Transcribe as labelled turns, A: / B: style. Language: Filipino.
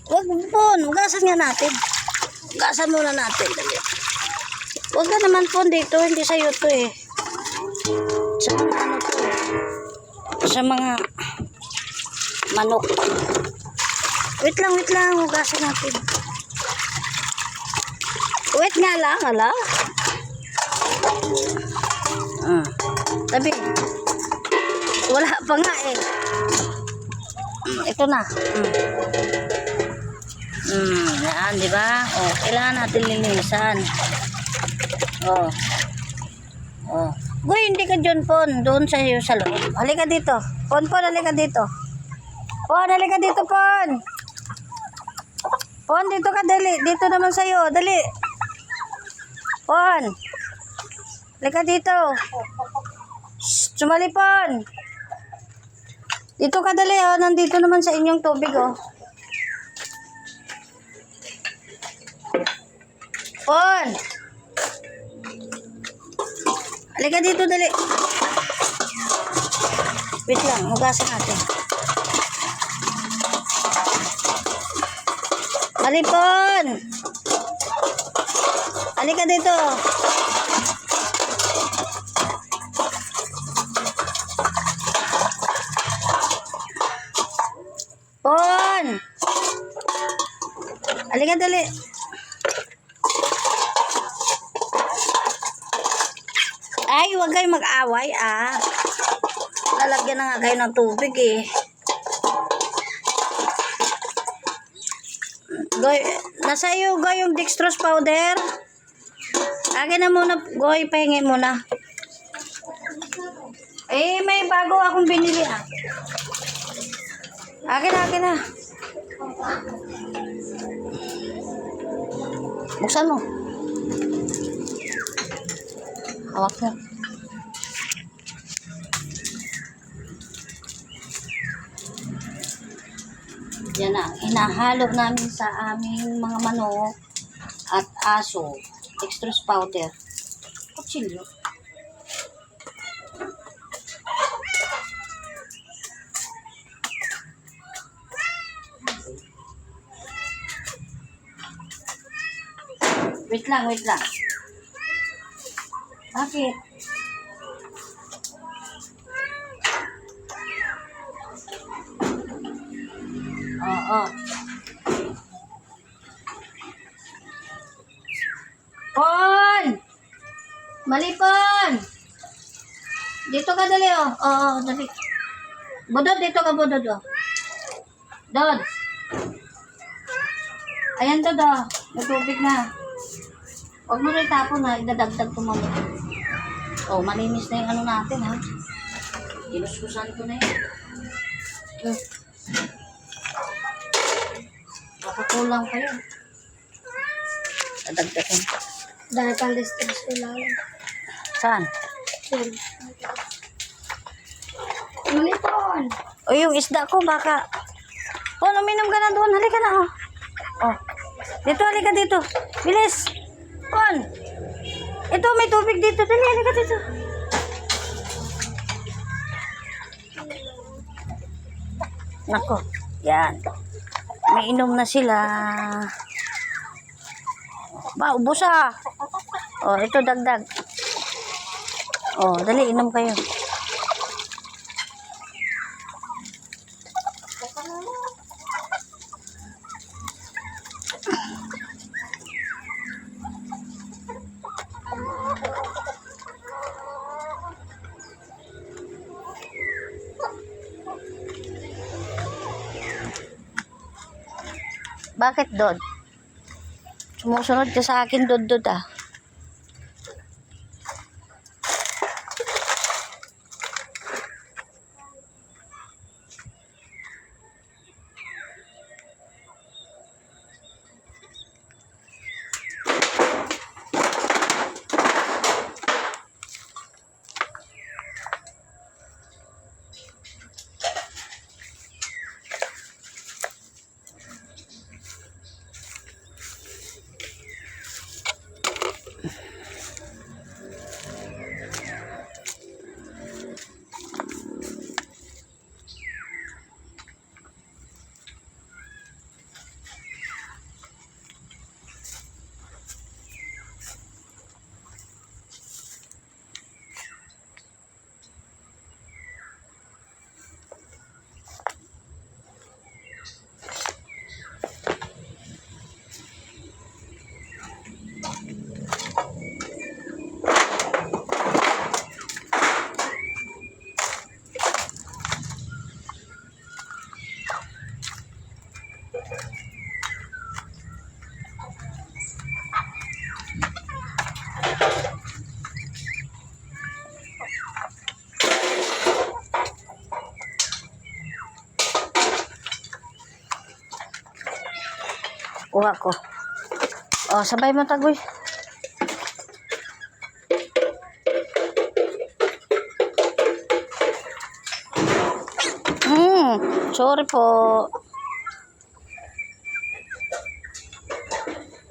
A: Wag po, hugasan nga natin. Hugasan muna natin. Dali. Huwag ka naman po dito, hindi sa'yo to eh. Sa mga ano to eh. Sa mga manok. Wait lang, hugasan natin. Wait nga lang, ala. Tabi. Wala pa nga eh. Ito na. Yan, di ba? Oh, kailangan natin linisan. Oh. Goy, hindi ka dyan, Pon. Doon sa iyo sa loob. Halika dito. Pon, halika dito. Pon, halika dito, Pon. Pon, dito ka, dali. Dito naman sa iyo. Dali. Pon. Halika dito. Shh, sumali, Pon. Dito ka, dali, oh. Nandito naman sa inyong tubig, oh. Pon. Halika dito, dali. Wait lang, hugasan natin. Malipon! Halika dito. Pon! Halika, dali. Ay, huwag kayo mag-away, ah. Lalagyan na nga kayo ng tubig, eh. Goy, nasa iyo, Goy, yung dextrose powder. Akin na muna, Goy, pahingi muna. Eh, may bago akong binili, ah. Akin na. Buksan mo. Hawak mo. Yan na, hinahalo namin sa aming mga manok at aso. Dextrose powder. Kutsilyo. Wait lang. Bakit? Oo. Pon! Malipon! Dito ka dali, oh. Oo, dali. Budod, dito ka, budod, oh. Dod. Ayan, Dod, oh. May tubig na. Huwag mo rin tapon, ha. Idadagdag tumamot. Oh, malinis na yung ano natin, ha. Inuskusan ko na yun. Kulang pa yun. Dadagdagan.
B: Dahil pang distance ko lang.
A: Saan?
B: Yun. Malipon!
A: O yung isda ko baka. Oh, uminom ka na doon. Halika na, oh. Oh. Dito, halika dito. Bilis. Pon. Ito, may tubig dito. Dali, halika dito. Nako. Yan. May inom na sila. Ba, ubos ah. Oh, ito dagdag. Oh, dali, inom kayo. Bakit, Dod? Sumusunod ka sa akin, Dod, ah. Kuha ko. Oh, sabay mo tagoy. Sorry po.